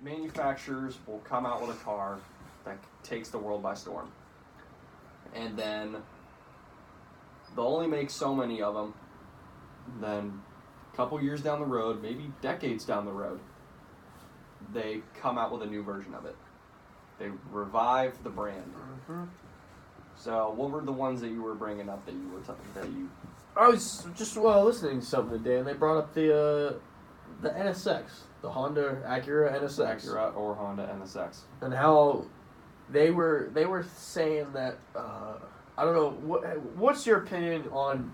manufacturers will come out with a car that takes the world by storm. And then they'll only make so many of them. Then a couple years down the road, maybe decades down the road, they come out with a new version of it. They revive the brand. Mm-hmm. So, what were the ones that you were bringing up that you were I was just listening to something today, and they brought up the NSX, the Honda Acura NSX, Acura or Honda NSX, and how they were saying that I don't know what's your opinion on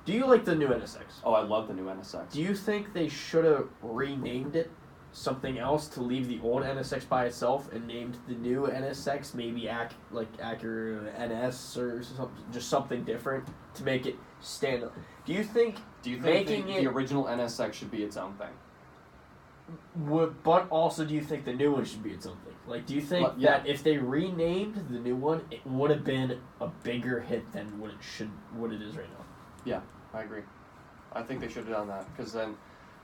do you like the new NSX? Oh, I love the new NSX. Do you think they should have renamed it something else to leave the old NSX by itself and named the new NSX maybe Acura NS or something different to make it stand up? Do you think the original NSX should be its own thing? But also, do you think the new one should be its own thing? Like, do you think that if they renamed the new one, it would have been a bigger hit than what it is right now? Yeah, I agree. I think they should have done that because then.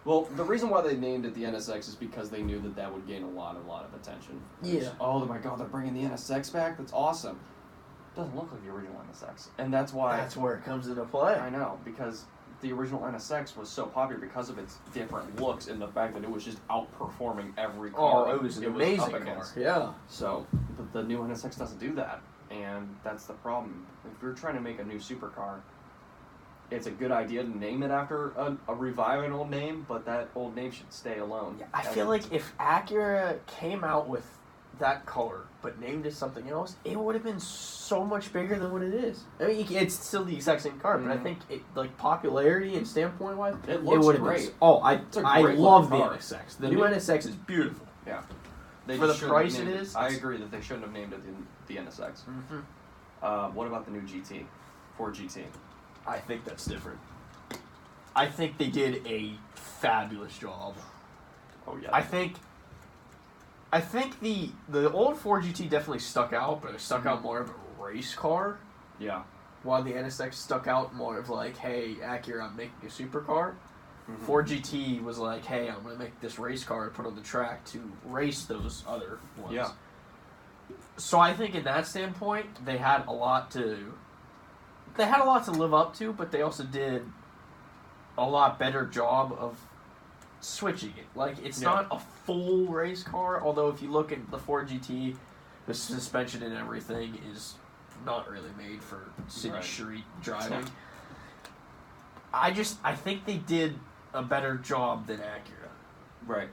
Well, the reason why they named it the NSX is because they knew that would gain a lot of attention. Yeah. Oh my God, they're bringing the NSX back? That's awesome. It doesn't look like the original NSX. And that's why... That's where it comes into play. I know, because the original NSX was so popular because of its different looks and the fact that it was just outperforming every car. Oh, it was an amazing car. Yeah. So, the new NSX doesn't do that. And that's the problem. If you're trying to make a new supercar, it's a good idea to name it after a revive an old name, but that old name should stay alone. Yeah, I feel like if Acura came out with that color but named it something else, it would have been so much bigger than what it is. I mean, it's still the exact same car, but I think popularity and standpoint wise, it looks great. I love the NSX. The new NSX is beautiful. Yeah. For the price it is, I agree that they shouldn't have named it the NSX. Mm-hmm. What about the new GT? Ford GT? I think that's different. I think they did a fabulous job. Oh yeah. I think the old Ford GT definitely stuck out, but it stuck out more of a race car. Yeah. While the NSX stuck out more of like, hey, Acura, I'm making a supercar. Mm-hmm. Ford GT was like, hey, I'm going to make this race car and put on the track to race those other ones. Yeah. So I think in that standpoint, they had a lot to live up to, but they also did a lot better job of switching it. Like, it's not a full race car, although if you look at the Ford GT, the suspension and everything is not really made for city street driving. I think they did a better job than Acura. Right.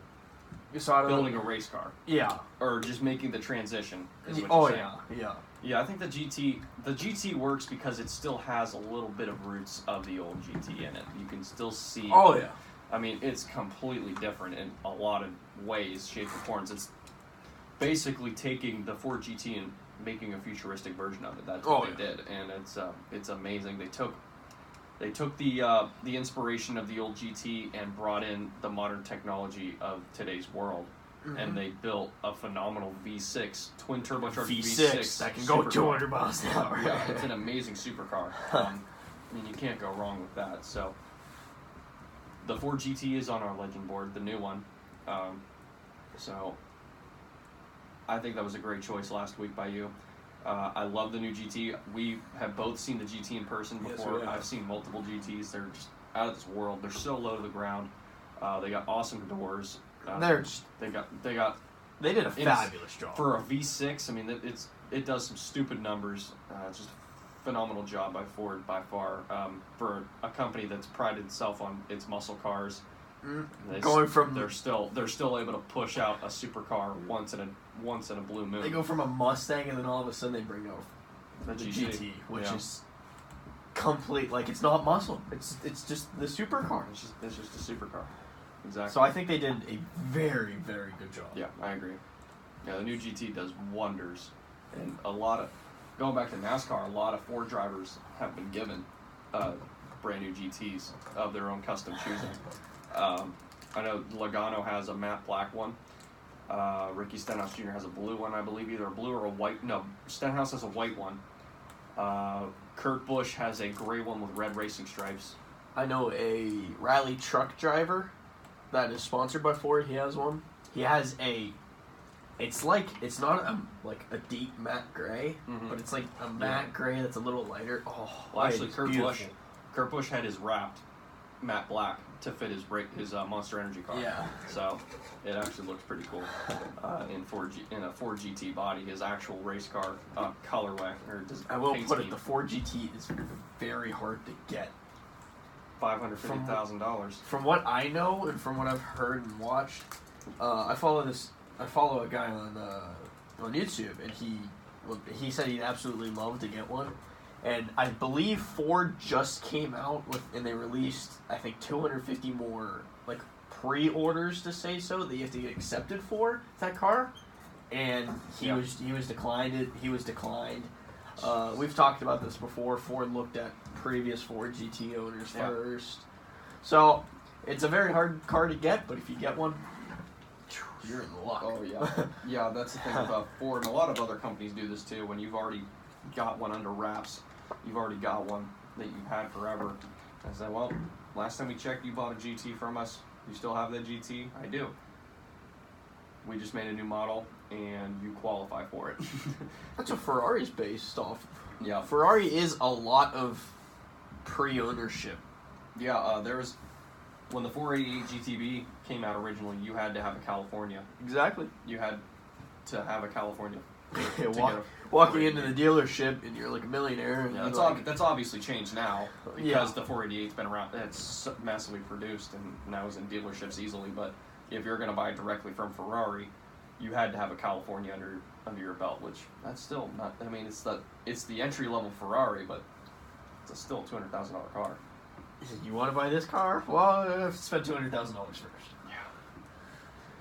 So building a race car. Yeah. Or just making the transition. Is what oh, you're saying. Yeah. Yeah, I think the GT works because it still has a little bit of roots of the old GT in it. You can still see. Oh, yeah. I mean, it's completely different in a lot of ways, shapes, and forms. It's basically taking the Ford GT and making a futuristic version of it. That's what they did, and it's amazing. They took the inspiration of the old GT and brought in the modern technology of today's world, and they built a phenomenal V6 twin turbocharged V6 that can go 200 miles an hour. Yeah, it's an amazing supercar. I mean, you can't go wrong with that. So, the Ford GT is on our legend board, the new one. So, I think that was a great choice last week by you. I love the new GT. We have both seen the GT in person before. Yes, I've seen multiple GTs. They're just out of this world. They're so low to the ground. They got awesome doors. They did a fabulous job for a V6. I mean, it does some stupid numbers. It's just a phenomenal job by Ford by far for a company that's prided itself on its muscle cars. They're still able to push out a supercar once in a blue moon. They go from a Mustang and then all of a sudden they bring out the GT, which is complete. Like, it's not muscle. It's just the supercar. It's just a supercar. Exactly. So I think they did a very, very good job. Yeah, I agree. Yeah, the new GT does wonders, and going back to NASCAR, a lot of Ford drivers have been given brand new GTs of their own custom choosing. I know Logano has a matte black one. Ricky Stenhouse Jr. has a blue one, I believe, either a blue or a white. No, Stenhouse has a white one. Kurt Busch has a gray one with red racing stripes. I know a rally truck driver that is sponsored by Ford. He has one. He has it's not a deep matte gray, but it's like a matte gray that's a little lighter. Oh, well, actually, Kurt Busch had his wrapped matte black to fit his Monster Energy car. Yeah. So it actually looks pretty cool in a Ford GT body. His actual race car colorway I will put it. The Ford GT is very hard to get. $550,000. From what I know and from what I've heard and watched, I follow a guy on YouTube, and he said he'd absolutely love to get one. And I believe Ford just came out and they released, I think, 250 more like pre-orders to say so that you have to get accepted for that car. And he was declined. He was declined. We've talked about this before. Ford looked at previous Ford GT owners first. So it's a very hard car to get, but if you get one, you're in luck. Oh yeah, yeah. That's the thing about Ford, and a lot of other companies do this too. When you've already got one under wraps, you've already got one that you've had forever. I said, well, last time we checked, you bought a GT from us. You still have that GT? I do. We just made a new model, and you qualify for it. That's what Ferrari's based off. Yeah. Ferrari is a lot of pre-ownership. Yeah, there was... When the 488 GTB came out originally, you had to have a California. Exactly. You had to have a California. Walking into the dealership, and you're like a millionaire. And yeah, that's obviously changed now, because the 488's been around. It's massively produced, and now is in dealerships easily, but... If you're going to buy directly from Ferrari, you had to have a California under your belt, which that's still not. I mean, it's the entry level Ferrari, but it's still a $200,000 car. You want to buy this car? Well, you have to spend $200,000 first. Yeah,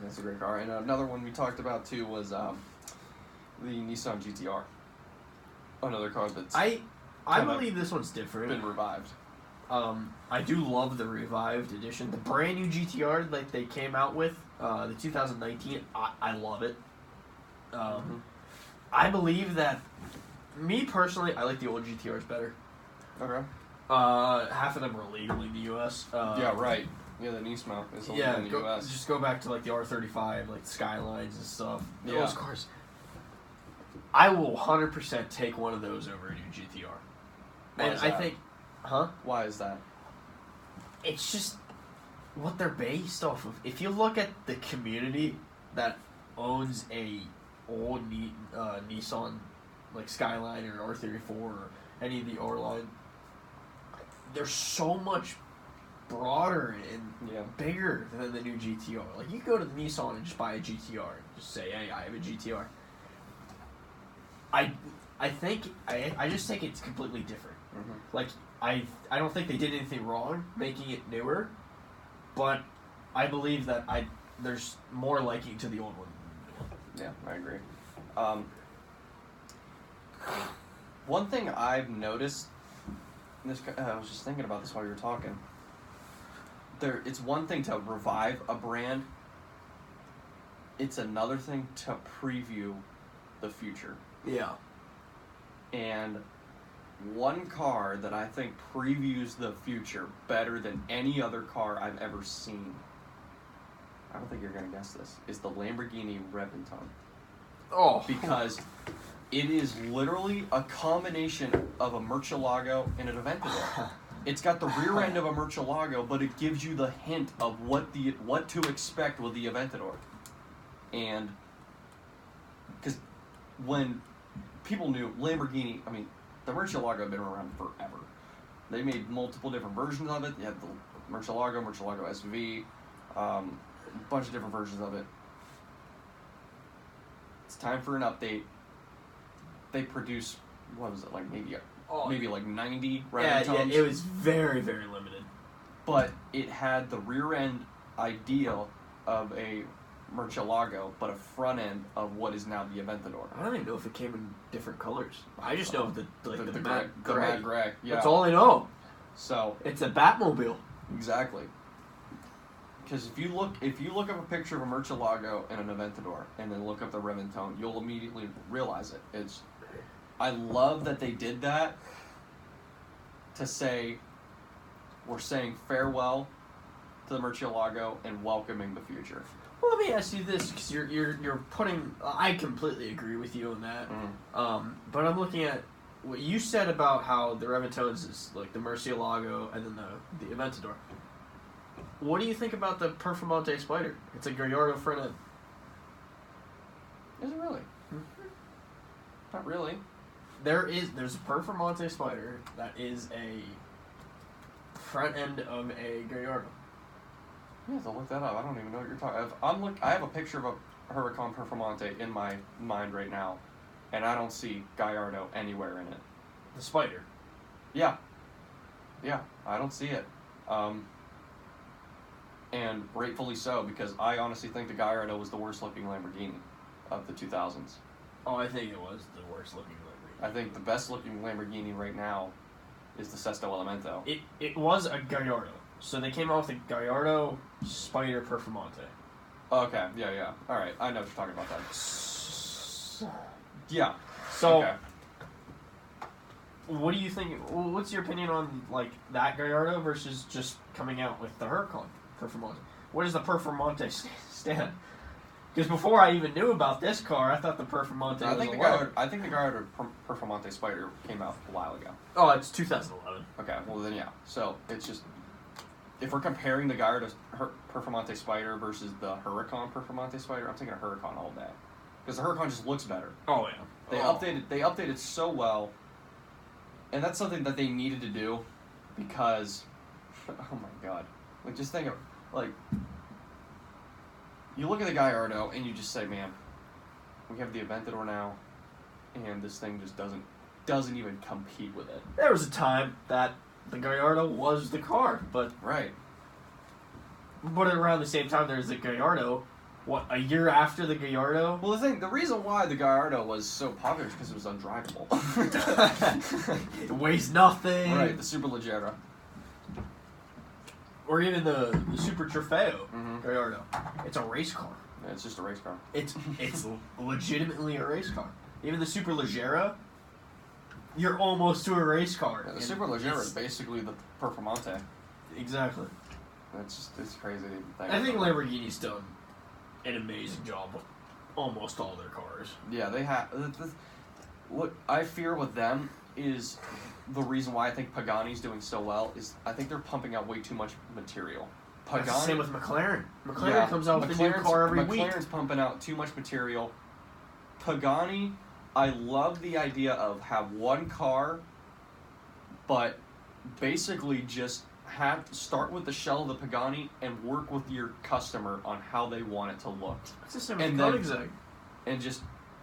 that's a great car. And another one we talked about too was the Nissan GTR. Another car that's I believe this one's different. Been revived. I do love the revived edition. The brand new GTR that they came out with, the 2019, I love it. I believe that, me personally, I like the old GTRs better. Okay. Half of them are illegal in the U.S. Yeah, right. Yeah, the Nismo is illegal in the U.S. Just go back to like the R35, like Skylines and stuff. Yeah. Those cars. I will 100% take one of those over a new GTR. And I think... Huh? Why is that? It's just what they're based off of. If you look at the community that owns a old Nissan, like Skyline or R34 or any of the R line, they're so much broader and bigger than the new GTR. Like, you can go to the Nissan and just buy a GTR and just say, hey, I have a GTR. I just think it's completely different. Like, I don't think they did anything wrong making it newer, but I believe that there's more liking to the old one. Yeah, I agree. One thing I've noticed, I was just thinking about this while you were talking. It's one thing to revive a brand. It's another thing to preview the future. Yeah. And one car that I think previews the future better than any other car I've ever seen, I don't think you're going to guess this, is the Lamborghini Reventon. Oh. Because it is literally a combination of a Murcielago and an Aventador. It's got the rear end of a Murcielago, but it gives you the hint of what to expect with the Aventador. And because when people knew Lamborghini, I mean, the Murcielago had been around forever. They made multiple different versions of it. They had the Murcielago SV, a bunch of different versions of it. It's time for an update. They produced, what was it, like maybe like 90 Reventons? Yeah, it was very, very limited. But it had the rear end ideal of a Murcielago, but a front end of what is now the Aventador. I don't even know if it came in different colors. I just know the matte gray. Yeah. That's all I know. So it's a Batmobile. Exactly. Because if you look up a picture of a Murcielago and an Aventador, and then look up the Reventon, you'll immediately realize it. I love that they did that to say we're saying farewell the Murcielago and welcoming the future. Well, let me ask you this, because you're putting. I completely agree with you on that. But I'm looking at what you said about how the Revitones is like the Murcielago and then the Aventador. What do you think about the Performante Spider? It's a Gallardo front end. Is it really? Not really. There's a Performante Spider that is a front end of a Gallardo. You have to look that up. I don't even know what you're talking. I have a picture of a Huracan Performante in my mind right now, and I don't see Gallardo anywhere in it. The Spider. Yeah, I don't see it. And rightfully so, because I honestly think the Gallardo was the worst looking Lamborghini of the 2000s. Oh, I think it was the worst looking Lamborghini. I think the best looking Lamborghini right now is the Sesto Elemento. It was a Gallardo. So they came out with a Gallardo Spider Performante. Okay, yeah. Alright, I know what you're talking about that. Yeah. So, okay. What do you think? What's your opinion on like that Gallardo versus just coming out with the Huracan Performante? Where does the Performante stand? Because before I even knew about this car, I thought the Performante was I think the Gallardo Performante Spider came out a while ago. Oh, it's 2011. Okay, well then yeah. So it's just, if we're comparing the Gallardo Performante Spider versus the Huracan Performante Spider, I'm taking a Huracan all day. Because the Huracan just looks better. Oh yeah. They updated so well, and that's something that they needed to do, because, oh my god, like just think of like. You look at the Gallardo and you just say, man, we have the Aventador now, and this thing just doesn't even compete with it. There was a time that the Gallardo was the car, but right. But around the same time, there's the Gallardo. What, a year after the Gallardo? Well, the reason why the Gallardo was so popular is because it was undrivable. It weighs nothing. Right, the Superleggera. Or even the Super Trofeo Gallardo. It's a race car. Yeah, it's just a race car. It's legitimately a race car. Even the Superleggera, you're almost to a race car. Yeah, the Superleggera is basically the Performante. Exactly. It's crazy to even think. I think Lamborghini's done an amazing job with almost all their cars. Yeah, they have. What I fear with them is the reason why I think Pagani's doing so well is I think they're pumping out way too much material. That's the same with McLaren. McLaren comes out with a new car every week. McLaren's pumping out too much material. Pagani, I love the idea of have one car, but basically just start with the shell of the Pagani and work with your customer on how they want it to look. It's the same with Koenigsegg.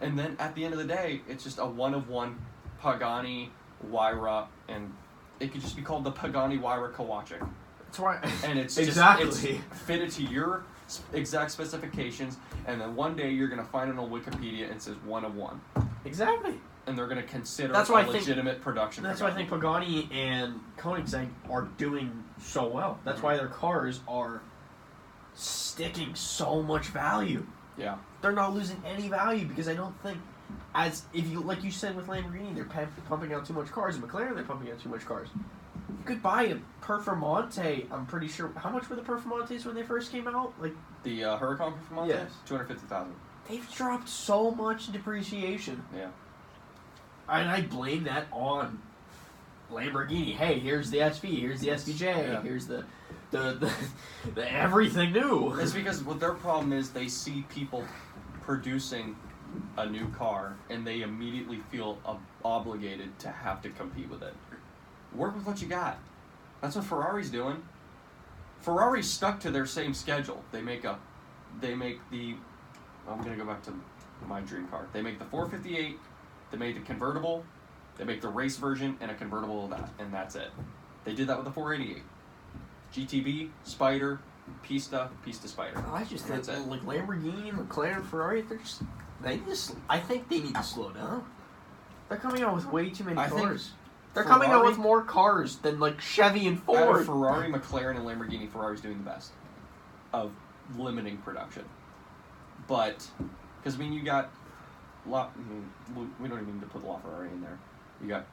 And then at the end of the day, it's just a one-of-one Pagani, Huayra, and it could just be called the Pagani Huayra Kawachik. That's right. And it's exactly just, it's fitted to your exact specifications, and then one day you're going to find it on Wikipedia and it says one-of-one. Exactly. And they're going to consider it a legitimate production. That's why I think Pagani and Koenigsegg are doing so well. That's why their cars are sticking so much value. Yeah. They're not losing any value because I don't think, like you said with Lamborghini, they're pumping out too much cars. And McLaren, they're pumping out too much cars. You could buy a Performante, I'm pretty sure. How much were the Performantes when they first came out? Like the Huracan Performante? Yes. $250,000. They've dropped so much in depreciation. Yeah. And I blame that on Lamborghini. Hey, here's the SV, here's the SVJ, here's the everything new. It's because what their problem is, they see people producing a new car and they immediately feel obligated to have to compete with it. Work with what you got. That's what Ferrari's doing. Ferrari's stuck to their same schedule. They make the. I'm gonna go back to my dream car. They make the 458. They made the convertible. They make the race version and a convertible of that, and that's it. They did that with the 488. GTB, Spider, Pista, Spider. I just think like Lamborghini, McLaren, Ferrari, I think they need to slow down. They're coming out with way too many cars. They're coming out with more cars than like Chevy and Ford. Out of Ferrari, McLaren, and Lamborghini, Ferrari's doing the best of limiting production. But because you got we don't even need to put LaFerrari in there. You got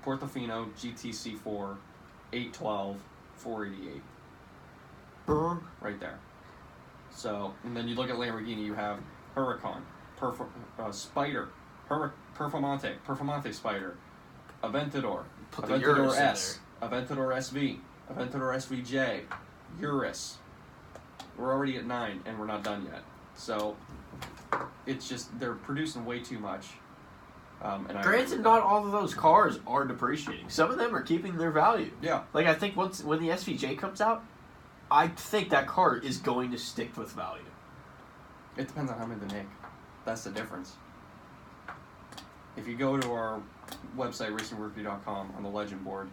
Portofino, GTC4, 812, 488. right there. So, and then you look at Lamborghini, you have Huracan, Spider, Performante Spider, Aventador, Aventador S, Aventador SV, Aventador SVJ, Urus. We're already at 9, and we're not done yet. So, it's just, they're producing way too much. Granted, not all of those cars are depreciating. Some of them are keeping their value. Yeah. Like, I think when the SVJ comes out, I think that car is going to stick with value. It depends on how many they make. That's the difference. If you go to our website, racingreview.com, on the legend board,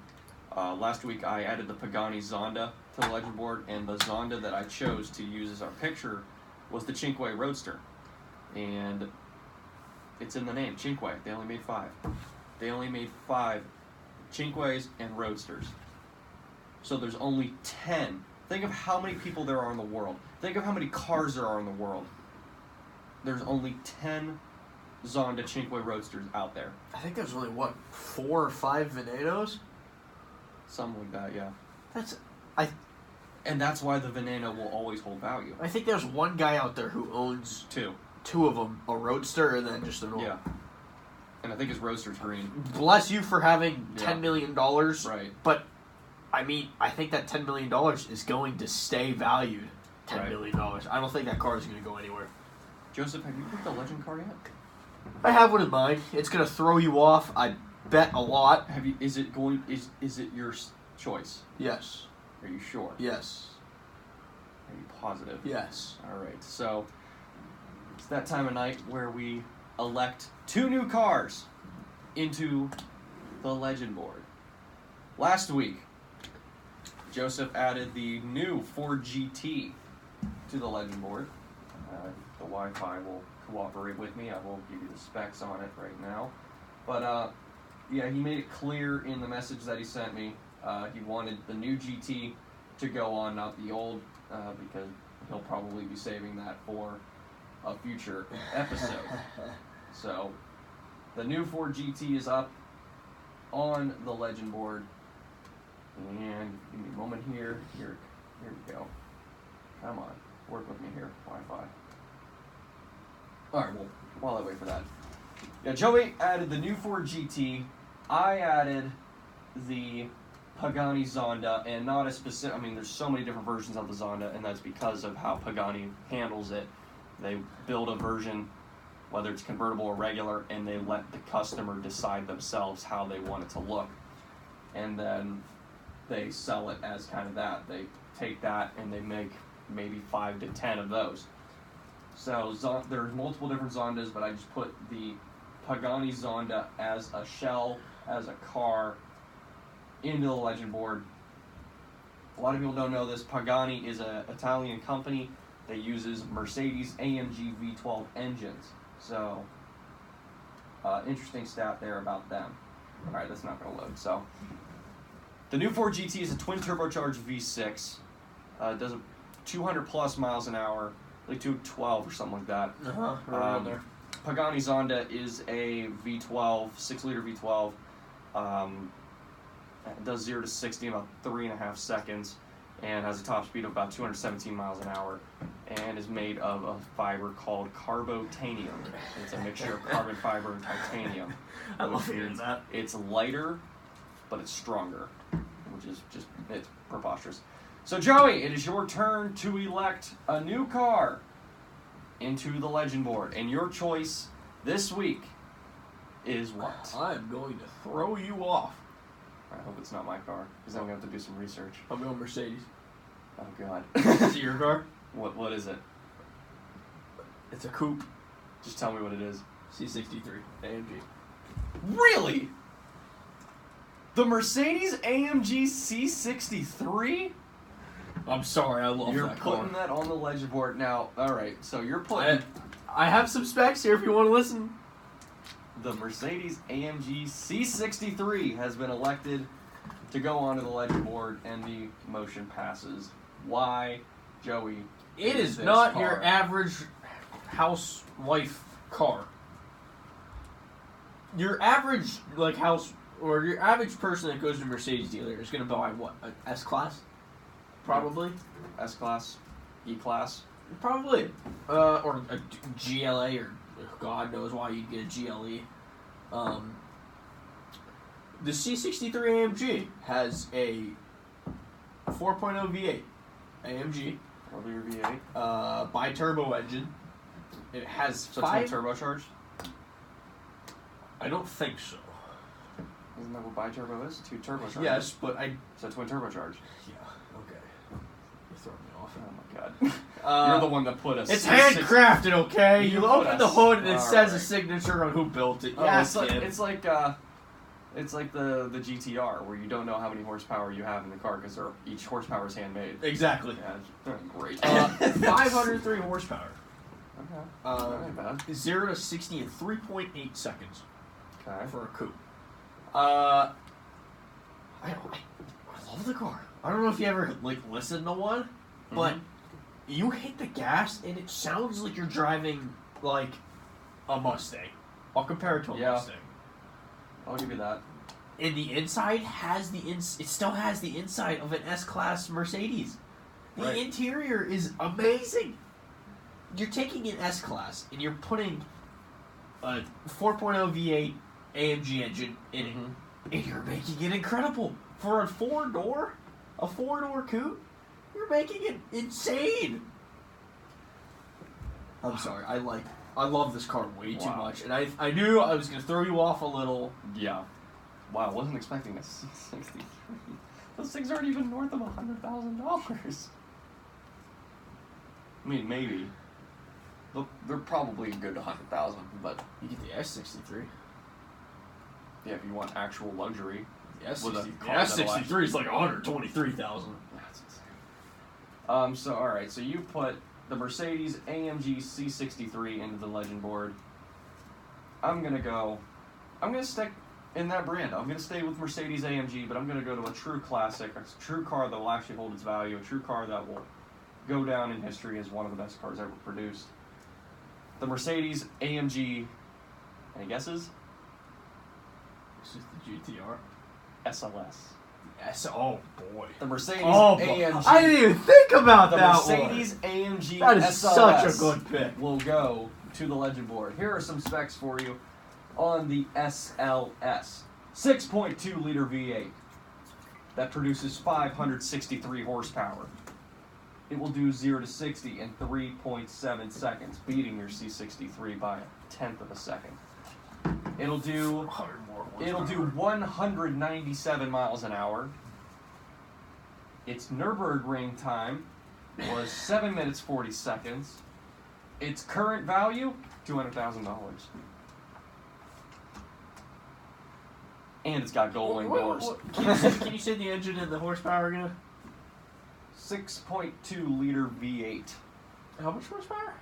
last week I added the Pagani Zonda to the legend board, and the Zonda that I chose to use as our picture was the Cinque Roadster. And it's in the name, Cinque. They only made 5. They only made 5 Cinques and Roadsters. So there's only 10. Think of how many people there are in the world. Think of how many cars there are in the world. There's only 10 Zonda Cinque Roadsters out there. I think there's only, 4 or 5 Venenos? Something like that, yeah. And that's why the Veneno will always hold value. I think there's one guy out there who owns 2 of them, a Roadster and then just an old. Yeah. And I think his Roadster's green. Bless you for having $10 million. Right. But, I mean, I think that $10 million is going to stay valued $10 million. I don't think that car is going to go anywhere. Joseph, have you picked a legend car yet? I have one in mind. It's going to throw you off. I bet a lot. Have you? Is it your choice? Yes. Are you sure? Yes. Are you positive? Yes. All right. So it's that time of night where we elect 2 new cars into the legend board. Last week, Joseph added the new Ford GT to the legend board. The Wi-Fi will cooperate with me. I will give you the specs on it right now. But, yeah, he made it clear in the message that he sent me. He wanted the new GT to go on, not the old, because he'll probably be saving that for a future episode. So, the new Ford GT is up on the legend board. And give me a moment here. Here we go. Come on. Work with me here, Wi-Fi. Alright, well, while I wait for that. Yeah, Joey added the new Ford GT. I added the Pagani Zonda, and not a specific... I mean, there's so many different versions of the Zonda, and that's because of how Pagani handles it. They build a version, whether it's convertible or regular, and they let the customer decide themselves how they want it to look. And then they sell it as kind of that. They take that and they make maybe 5 to 10 of those. So there's multiple different Zondas, but I just put the Pagani Zonda as a shell, as a car, into the legend board. A lot of people don't know this. Pagani is an Italian company that uses Mercedes AMG V12 engines. So, interesting stat there about them. Alright, that's not going to load. So, the new Ford GT is a twin turbocharged V6. It does 200 plus miles an hour, like 212 or something like that. Right there. Pagani Zonda is a V12, 6-liter V12. It does 0 to 60 in about 3.5 seconds, and has a top speed of about 217 miles an hour, and is made of a fiber called carbotanium. It's a mixture of carbon fiber and titanium. I love hearing that. It's lighter, but it's stronger, which is just, it's preposterous. So Joey, it is your turn to elect a new car into the legend board, and your choice this week is what? I'm going to throw you off. I hope it's not my car, because then we have to do some research. I'm going Mercedes. Oh God. Is it your car? What is it? It's a coupe. Just tell me what it is. C63 AMG. Really? The Mercedes AMG C63? I'm sorry, I love You're that car. putting that on the legend board now. All right, so you're putting I have some specs here if you want to listen. The Mercedes AMG C63 has been elected to go onto the legend board, and the motion passes. Why, Joey? It is not your average housewife car. Your average your average person that goes to a Mercedes dealer is going to buy what, an S-Class? probably. S-Class, E-Class. Probably. Or a GLA, or God knows why you'd get a GLE. The C63 AMG has a 4.0 V8 AMG. V8. Bi-turbo engine. It has So five... it's turbocharged? I don't think so. Isn't that what bi-turbo is? Two turbocharged. Yes, but So twin turbocharged. Yeah, okay. You're throwing me off. Oh my god. You're the one that put a... It's handcrafted, okay? You open the hood and it says a right. signature on who built it. Oh, Yeah, it's like the GTR, where you don't know how many horsepower you have in the car because each horsepower is handmade. Exactly. Yeah, great. 503 horsepower. Okay. Not that bad. 0 to 60 in 3.8 seconds. Okay. For a coupe. I love the car. I don't know if you ever listened to one, but you hit the gas and it sounds like you're driving like a Mustang. I'll compare it to a Mustang. I'll give you that. And the inside has it still has the inside of an S-Class Mercedes. The interior is amazing. You're taking an S-Class and you're putting a 4.0 V8 AMG engine in it, and you're making it incredible. For a four-door coupe, you're making it insane. I'm sorry, I love this car way too much, and I knew I was going to throw you off a little. Yeah. Wow, I wasn't expecting a C63. Those things aren't even north of $100,000. I mean, maybe. They're probably a good 100,000, but... You get the S63. Yeah, if you want actual luxury. The S63 is like 123,000. That's insane. So, alright, so you put the Mercedes AMG C63 into the legend board. I'm gonna stick in that brand. I'm gonna stay with Mercedes AMG, but I'm gonna go to a true classic, a true car that will actually hold its value, a true car that will go down in history as one of the best cars ever produced. The Mercedes AMG, any guesses? This is the GTR. SLS. Oh boy. The Mercedes AMG. I didn't even think about that Mercedes AMG that is SLS such a good pick. Will go to the legend board. Here are some specs for you on the SLS. 6.2 liter V8 that produces 563 horsepower. It will do 0 to 60 in 3.7 seconds, beating your C63 by a tenth of a second. It'll do 197 miles an hour. Its Nürburgring time was 7 minutes 40 seconds. Its current value, $200,000. And it's got gull-wing doors. Can you say the engine and the horsepower again? 6.2 liter V8. How much horsepower?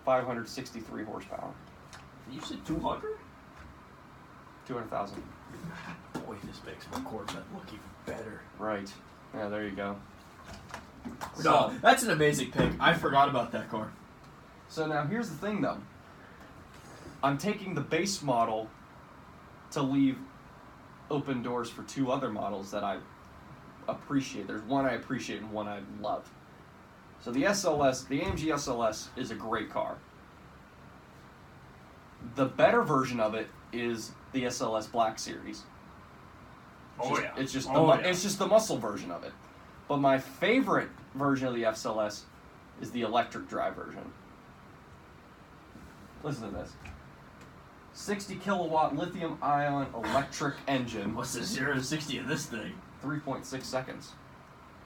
563 horsepower. You said 200? 200,000. Boy, this makes my Corvette look even better. Right. Yeah, there you go. No, that's an amazing pick. I forgot about that car. So now here's the thing, though. I'm taking the base model to leave open doors for two other models that I appreciate. There's one I appreciate and one I love. So the SLS, the AMG SLS, is a great car. The better version of it is the SLS Black Series. It's just the muscle version of it. But my favorite version of the SLS is the electric drive version. Listen to this. 60 kilowatt lithium ion electric engine. What's the 0 to 60 of this thing? 3.6 seconds.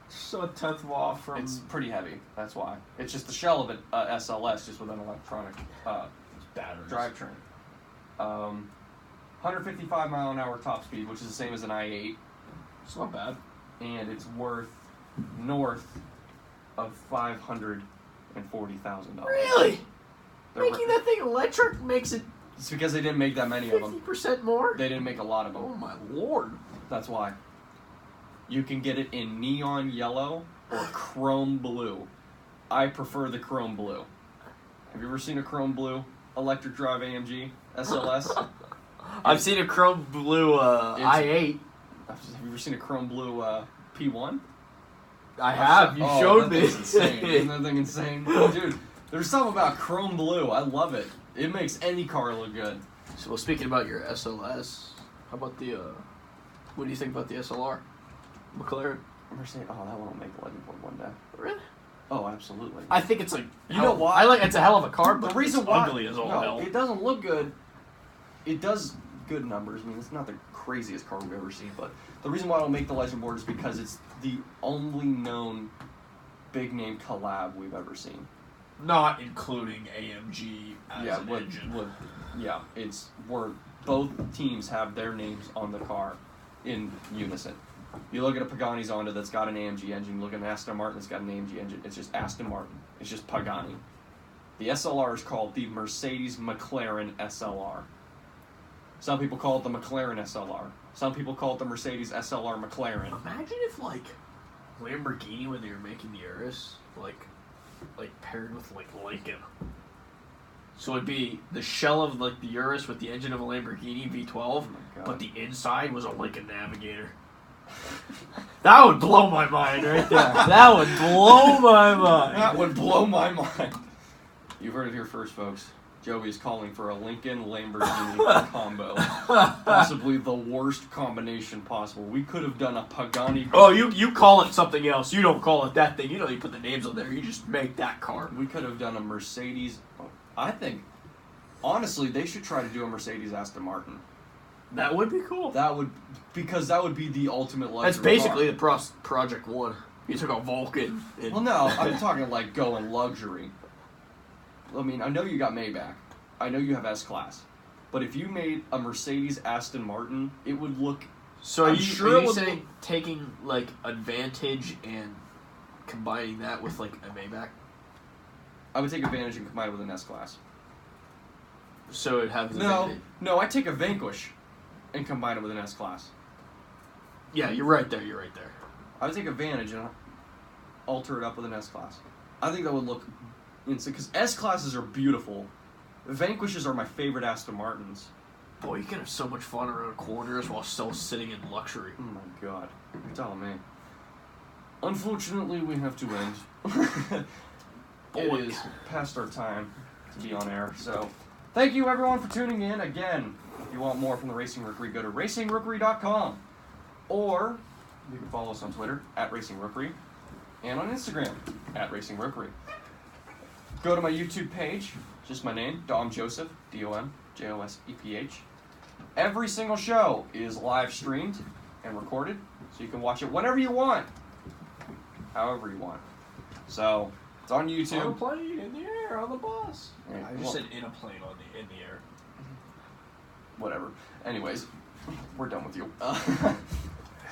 So a tenth off from... It's pretty heavy, that's why. It's just the shell of an SLS, just with an electronic drivetrain. 155 mile an hour top speed, which is the same as an i8. It's not bad. And it's worth north of $540,000. Really? Making that thing electric makes it... It's because they didn't make that many of them. 50% more? They didn't make a lot of them. Oh my lord. That's why. You can get it in neon yellow or chrome blue. I prefer the chrome blue. Have you ever seen a chrome blue electric drive AMG SLS? I've seen a chrome blue i8. Have you ever seen a chrome blue P1? I have. You showed me. Insane. Isn't that thing insane? Dude, there's something about chrome blue. I love it. It makes any car look good. So, well, speaking about your SLS, how about the, what do you think about the SLR? McLaren? Mercedes, that one will make the legend board one day. Really? Oh, absolutely. I think it's like, you know why? It's a hell of a car, but the reason it's why, ugly as all hell. It doesn't look good. It does good numbers. I mean, it's not the craziest car we've ever seen, but the reason why it'll make the legend board is because it's the only known big name collab we've ever seen. Not including AMG as an engine. Yeah, it's where both teams have their names on the car in unison. You look at a Pagani Zonda that's got an AMG engine, you look at an Aston Martin that's got an AMG engine, it's just Aston Martin. It's just Pagani. The SLR is called the Mercedes McLaren SLR. Some people call it the McLaren SLR. Some people call it the Mercedes SLR McLaren. Imagine if, like, Lamborghini, when they were making the Urus, like paired with, like, Lincoln. So it'd be the shell of, like, the Urus with the engine of a Lamborghini V12, but the inside was a Lincoln Navigator. That would blow my mind right there. That would blow my mind. That would blow my mind. You've heard it here first, folks. Joey is calling for a Lincoln Lamborghini combo. Possibly the worst combination possible. We could have done a Pagani. Oh, you call it something else. You don't call it that thing. You know, you put the names on there. You just make that car. We could have done a Mercedes. I think, honestly, they should try to do a Mercedes Aston Martin. That would be cool. Because that would be the ultimate luxury. That's basically the Project 1. You took a Vulcan. Well, no, I'm talking like going luxury. I mean, I know you got Maybach. I know you have S-Class. But if you made a Mercedes Aston Martin, it would look... So are you saying taking, like, Advantage and combining that with, like, a Maybach? I would take Advantage and combine it with an S-Class. So it'd have the No, I'd take a Vanquish and combine it with an S-Class. Yeah, you're right there. I would take Advantage and alter it up with an S-Class. I think that would look... Because S-Classes are beautiful. Vanquishes are my favorite Aston Martins. Boy, you can have so much fun around corners while still sitting in luxury. Oh my god. You're telling me. Unfortunately, we have to end. It is past our time to be on air, so... Thank you, everyone, for tuning in. Again, if you want more from the Racing Rookery, go to racingrookery.com. Or you can follow us on Twitter, @RacingRookery, and on Instagram, @RacingRookery. Go to my YouTube page, just my name, Dom Joseph, DOMJOSEPH. Every single show is live streamed and recorded, so you can watch it whenever you want, however you want. So, it's on YouTube. On a plane, in the air, on the bus. Yeah, I just said in a plane in the air. Whatever. Anyways, we're done with you.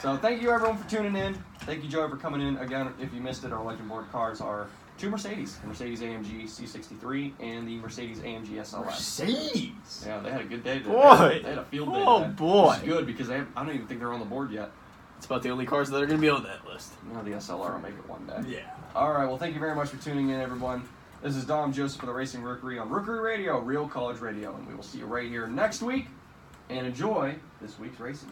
So thank you everyone for tuning in. Thank you, Joey, for coming in. Again, if you missed it, our legend board cars are two Mercedes. The Mercedes AMG C63 and the Mercedes AMG SLS. Mercedes! Yeah, they had a good day today. Boy! They had a field day Oh, today. boy! Which is good because I don't even think they're on the board yet. It's about the only cars that are going to be on that list. No, the SLR will make it one day. Yeah. Alright, well thank you very much for tuning in, everyone. This is Dom Joseph for the Racing Rookery on Rookery Radio, Real College Radio, and we will see you right here next week, and enjoy this week's races.